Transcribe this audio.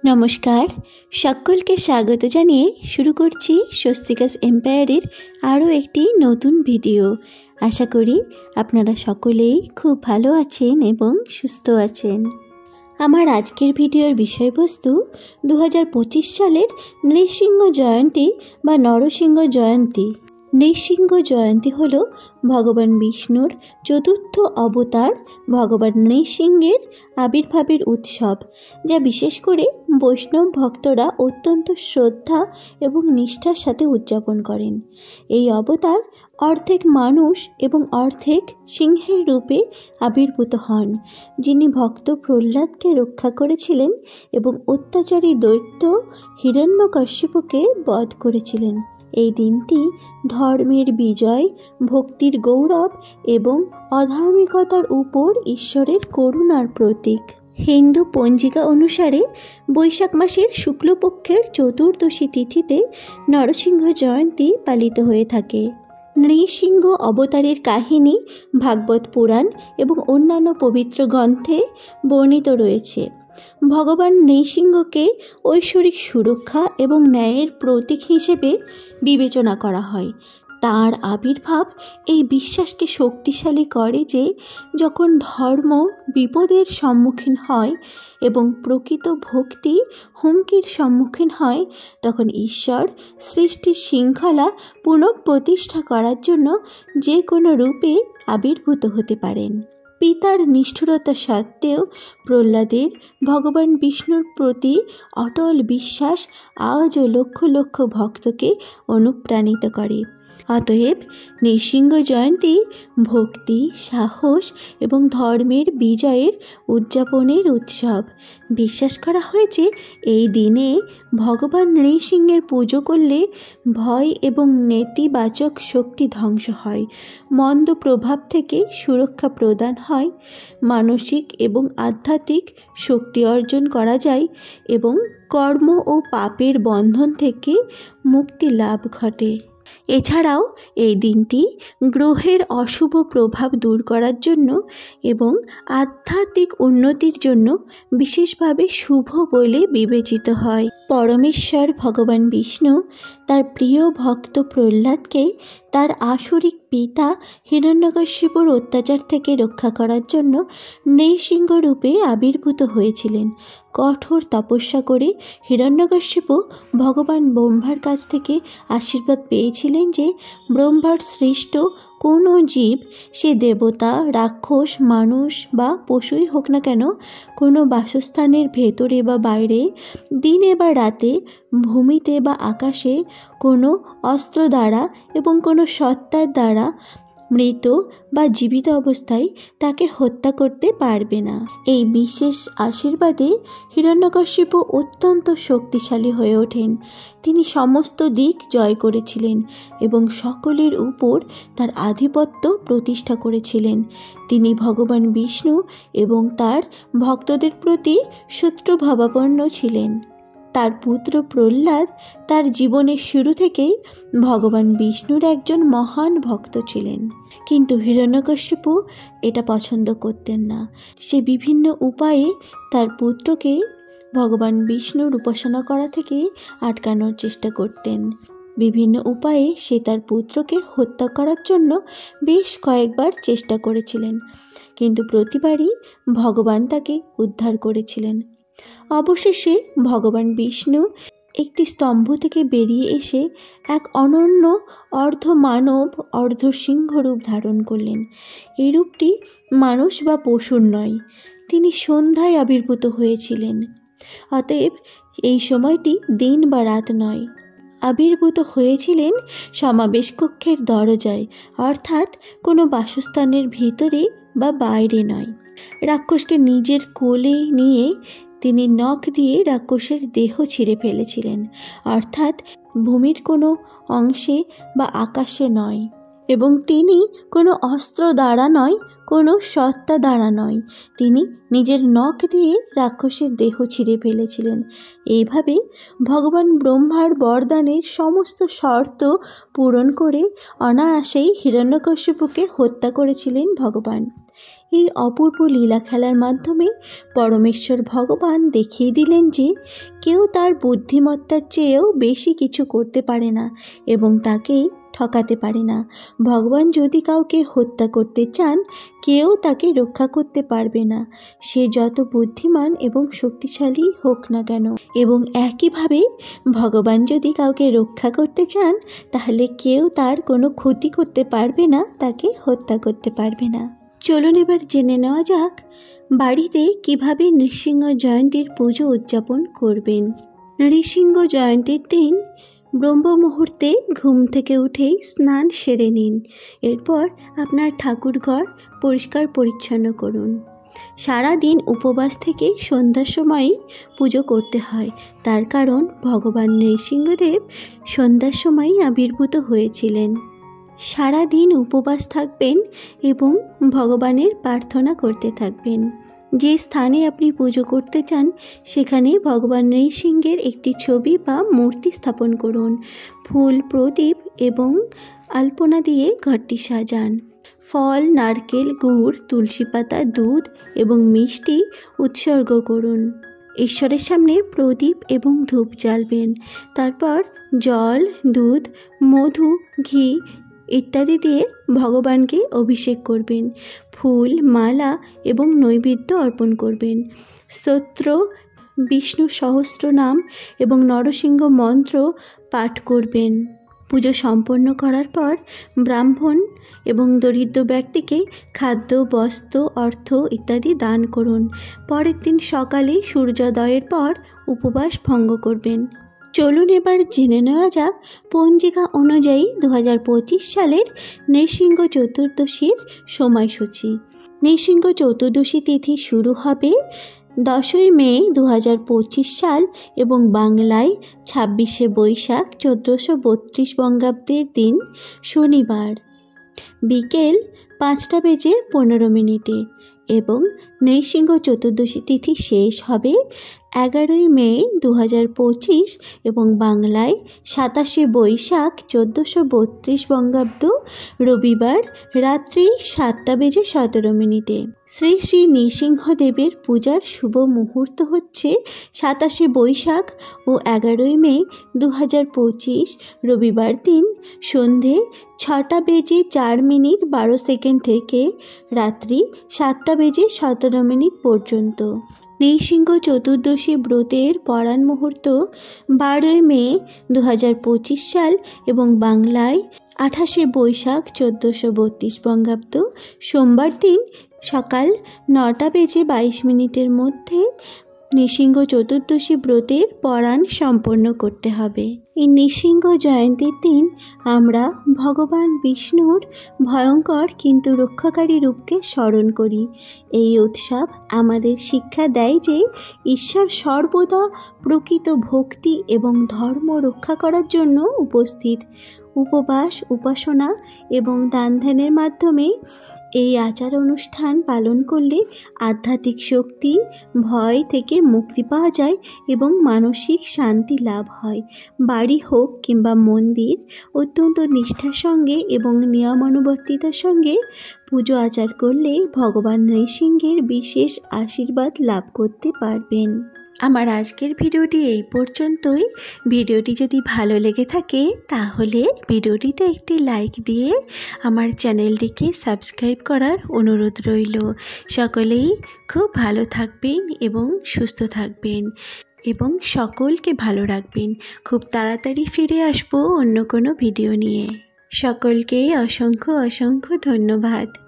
নমস্কার, সকলকে স্বাগত জানিয়ে শুরু করছি স্বস্তিকাস এম্পায়ারের আরও একটি নতুন ভিডিও। আশা করি আপনারা সকলেই খুব ভালো আছেন এবং সুস্থ আছেন। আমার আজকের ভিডিওর বিষয়বস্তু 2025 সালের নৃসিংহ জয়ন্তী বা নরসিংহ জয়ন্তী। নৃসিংহ জয়ন্তী হল ভগবান বিষ্ণুর চতুর্থ অবতার ভগবান নৃসিংহের আবির্ভাবের উৎসব, যা বিশেষ করে বৈষ্ণব ভক্তরা অত্যন্ত শ্রদ্ধা এবং নিষ্ঠার সাথে উদযাপন করেন। এই অবতার অর্ধেক মানুষ এবং অর্ধেক সিংহের রূপে আবির্ভূত হন, যিনি ভক্ত প্রহ্লাদকে রক্ষা করেছিলেন এবং অত্যাচারী দৈত্য হিরণ্যকশিপুকে বধ করেছিলেন। এই দিনটি ধর্মের বিজয়, ভক্তির গৌরব এবং অধার্মিকতার উপর ঈশ্বরের করুণার প্রতীক। হিন্দু পঞ্জিকা অনুসারে বৈশাখ মাসের শুক্লপক্ষের চতুর্দশী তিথিতে নরসিংহ জয়ন্তী পালিত হয়ে থাকে। নৃসিংহ অবতারের কাহিনী ভাগবত পুরাণ এবং অন্যান্য পবিত্র গ্রন্থে বর্ণিত রয়েছে। ভগবান নৃসিংহকে ঐশ্বরিক সুরক্ষা এবং ন্যায়ের প্রতীক হিসেবে বিবেচনা করা হয়। তাঁর আবির্ভাব এই বিশ্বাসকে শক্তিশালী করে যে যখন ধর্ম বিপদের সম্মুখীন হয় এবং প্রকৃত ভক্তি হুমকির সম্মুখীন হয়, তখন ঈশ্বর সৃষ্টির শৃঙ্খলা পুনঃপ্রতিষ্ঠা করার জন্য যে কোনো রূপে আবির্ভূত হতে পারেন। পিতার নিষ্ঠুরতা সত্ত্বেও প্রহ্লাদের ভগবান বিষ্ণুর প্রতি অটল বিশ্বাস আজও লক্ষ লক্ষ ভক্তকে অনুপ্রাণিত করে। অতএব নৃসিংহ জয়ন্তী ভক্তি, সাহস এবং ধর্মের বিজয়ের উদযাপনের উৎসব। বিশ্বাস করা হয়েছে এই দিনে ভগবান নৃসিংহের পুজো করলে ভয় এবং নেতিবাচক শক্তি ধ্বংস হয়, মন্দ প্রভাব থেকে সুরক্ষা প্রদান হয়, মানসিক এবং আধ্যাত্মিক শক্তি অর্জন করা যায় এবং কর্ম ও পাপের বন্ধন থেকে মুক্তি লাভ ঘটে। এছাড়াও এই দিনটি গ্রহের অশুভ প্রভাব দূর করার জন্য এবং আধ্যাত্মিক উন্নতির জন্য বিশেষভাবে শুভ বলে বিবেচিত হয়। পরমেশ্বর ভগবান বিষ্ণু তার প্রিয় ভক্ত প্রহ্লাদকে তার আসুরিক পিতা হিরণ্যকশিপুর অত্যাচার থেকে রক্ষা করার জন্য নৃসিংহ রূপে আবির্ভূত হয়েছিলেন। কঠোর তপস্যা করে হিরণ্যকশিপু ভগবান ব্রহ্মার কাছ থেকে আশীর্বাদ পেয়েছিলেন যে ব্রহ্মার সৃষ্ট কোনো জীব, সে দেবতা, রাক্ষস, মানুষ বা পশুই হোক না কেন, কোনো বাসস্থানের ভেতরে বা বাইরে, দিনে বা রাতে, ভূমিতে বা আকাশে, কোনো অস্ত্র দ্বারা এবং কোনো সত্তার দ্বারা মৃত বা জীবিত অবস্থায় তাকে হত্যা করতে পারবে না। এই বিশেষ আশীর্বাদে হিরণ্যকশিপু অত্যন্ত শক্তিশালী হয়ে ওঠেন। তিনি সমস্ত দিক জয় করেছিলেন এবং সকলের উপর তার আধিপত্য প্রতিষ্ঠা করেছিলেন। তিনি ভগবান বিষ্ণু এবং তার ভক্তদের প্রতি শত্রুভাবাপন্ন ছিলেন। তার পুত্র প্রহ্লাদ তার জীবনের শুরু থেকেই ভগবান বিষ্ণুর একজন মহান ভক্ত ছিলেন, কিন্তু হিরণ্যকশিপু এটা পছন্দ করতেন না। সে বিভিন্ন উপায়ে তার পুত্রকে ভগবান বিষ্ণুর উপাসনা করা থেকে আটকানোর চেষ্টা করতেন। বিভিন্ন উপায়ে সে তার পুত্রকে হত্যা করার জন্য বেশ কয়েকবার চেষ্টা করেছিলেন, কিন্তু প্রতিবারই ভগবান তাকে উদ্ধার করেছিলেন। অবশেষে ভগবান বিষ্ণু একটি স্তম্ভ থেকে বেরিয়ে এসে এক অনন্য অর্ধ মানব অর্ধ সিংহ রূপ ধারণ করলেন। এই রূপটি মানুষ বা পশুর নয়, তিনি সন্ধ্যায় আবির্ভূত হয়েছিলেন। অতএব এই সময়টি দিন বা রাত নয়। আবির্ভূত হয়েছিলেন সমাবেশ কক্ষের দরজায়, অর্থাৎ কোনো বাসস্থানের ভিতরে বা বাইরে নয়। রাক্ষসকে নিজের কোলে নিয়ে তিনি নখ দিয়ে রাক্ষসের দেহ ছিঁড়ে ফেলেছিলেন, অর্থাৎ ভূমির কোনো অংশে বা আকাশে নয়। এবং তিনি কোনো অস্ত্র দ্বারা নয়, কোনো সত্তা দ্বারা নয়, তিনি নিজের নখ দিয়ে রাক্ষসের দেহ ছিঁড়ে ফেলেছিলেন। এইভাবে ভগবান ব্রহ্মার বরদানের সমস্ত শর্ত পূরণ করে অনায়াসেই হিরণ্যকশিপুকে হত্যা করেছিলেন ভগবান। এই অপূর্ব লীলা খেলার মাধ্যমে পরমেশ্বর ভগবান দেখিয়ে দিলেন যে কেউ তার বুদ্ধিমত্তার চেয়েও বেশি কিছু করতে পারে না এবং তাকেই ঠকাতে পারে না। ভগবান যদি কাউকে হত্যা করতে চান, কেউ তাকে রক্ষা করতে পারবে না, সে যত বুদ্ধিমান এবং শক্তিশালী হোক না কেন। এবং একইভাবে ভগবান যদি কাউকে রক্ষা করতে চান, তাহলে কেউ তার কোনো ক্ষতি করতে পারবে না, তাকে হত্যা করতে পারবে না। চলুন এবার জেনে নেওয়া যাক বাড়িতে কিভাবে নৃসিংহ জয়ন্তীর পুজো উদযাপন করবেন। নৃসিংহ জয়ন্তীর দিন ব্রহ্ম মুহূর্তে ঘুম থেকে উঠেই স্নান সেরে নিন। এরপর আপনার ঠাকুর ঘর পরিষ্কার পরিচ্ছন্ন করুন। সারা দিন উপবাস থেকে সন্ধ্যার সময়ই পুজো করতে হয়, তার কারণ ভগবান নৃসিংহদেব সন্ধ্যার সময়ই আবির্ভূত হয়েছিলেন। সারা দিন উপবাস থাকবেন এবং ভগবানের প্রার্থনা করতে থাকবেন। যে স্থানে আপনি পুজো করতে চান সেখানে ভগবান নৃসিংহের একটি ছবি বা মূর্তি স্থাপন করুন। ফুল, প্রদীপ এবং আলপনা দিয়ে ঘরটি সাজান। ফল, নারকেল, গুড়, তুলসী পাতা, দুধ এবং মিষ্টি উৎসর্গ করুন। ঈশ্বরের সামনে প্রদীপ এবং ধূপ জ্বালবেন। তারপর জল, দুধ, মধু, ঘি ইত্যাদি দিয়ে ভগবানকে অভিষেক করবেন। ফুল, মালা এবং নৈবেদ্য অর্পণ করবেন। স্তোত্র, বিষ্ণু সহস্রনাম এবং নরসিংহ মন্ত্র পাঠ করবেন। পুজো সম্পন্ন করার পর ব্রাহ্মণ এবং দরিদ্র ব্যক্তিকে খাদ্য, বস্ত্র, অর্থ ইত্যাদি দান করুন। পরের দিন সকালে সূর্যোদয়ের পর উপবাস ভঙ্গ করবেন। চলুন এবার জেনে নেওয়া যাক পঞ্জিকা অনুযায়ী 2025 সালের নৃসিংহ চতুর্দশীর সময়সূচি। নৃসিংহ চতুর্দশী তিথি শুরু হবে 10ই মে 2025 সাল এবং বাংলায় 26শে বৈশাখ 1432 বঙ্গাব্দের দিন শনিবার বিকেল 5:15 এবং নৃসিংহ চতুর্দশী তিথি শেষ হবে 11ই মে 2025 এবং বাংলায় 27শে বৈশাখ 1432 বঙ্গাব্দ রবিবার রাত্রি 7:17। শ্রী শ্রী নৃসিংহদেবের পূজার শুভ মুহূর্ত হচ্ছে 27শে বৈশাখ ও 11ই মে 2025 রবিবার দিন সন্ধে 6:04 থেকে রাত্রি 7:17 পর্যন্ত। নৃসিংহ চতুর্দশী ব্রতের পরাণ মুহূর্ত 12ই মে 2025 সাল এবং বাংলায় 28শে বৈশাখ 1432 বঙ্গাব্দ সোমবার দিন সকাল 9:22 মধ্যে নৃসিংহ চতুর্দশী ব্রতের পরাণ সম্পন্ন করতে হবে। এই নৃসিংহ জয়ন্তীর দিন আমরা ভগবান বিষ্ণুর ভয়ঙ্কর কিন্তু রক্ষাকারী রূপকে স্মরণ করি। এই উৎসব আমাদের শিক্ষা দেয় যে ঈশ্বর সর্বদা প্রকৃত ভক্তি এবং ধর্ম রক্ষা করার জন্য উপস্থিত। উপবাস, উপাসনা এবং দান ধ্যানের মাধ্যমে এই আচার অনুষ্ঠান পালন করলে আধ্যাত্মিক শক্তি, ভয় থেকে মুক্তি পাওয়া যায় এবং মানসিক শান্তি লাভ হয়। বাড়ি হোক কিংবা মন্দির, অত্যন্ত নিষ্ঠার সঙ্গে এবং নিয়মানুবর্তিতার সঙ্গে পুজো আচার করলে ভগবান নৃসিংহের বিশেষ আশীর্বাদ লাভ করতে পারবেন। আমার আজকের ভিডিওটি এই পর্যন্তই। ভিডিওটি যদি ভালো লেগে থাকে তাহলে ভিডিওটিতে একটি লাইক দিয়ে আমার চ্যানেলটিকে সাবস্ক্রাইব করার অনুরোধ রইল। সকলেই খুব ভালো থাকবেন এবং সুস্থ থাকবেন এবং সকলকে ভালো রাখবেন। খুব তাড়াতাড়ি ফিরে আসবো অন্য কোনো ভিডিও নিয়ে। সকলকে অসংখ্য অসংখ্য ধন্যবাদ।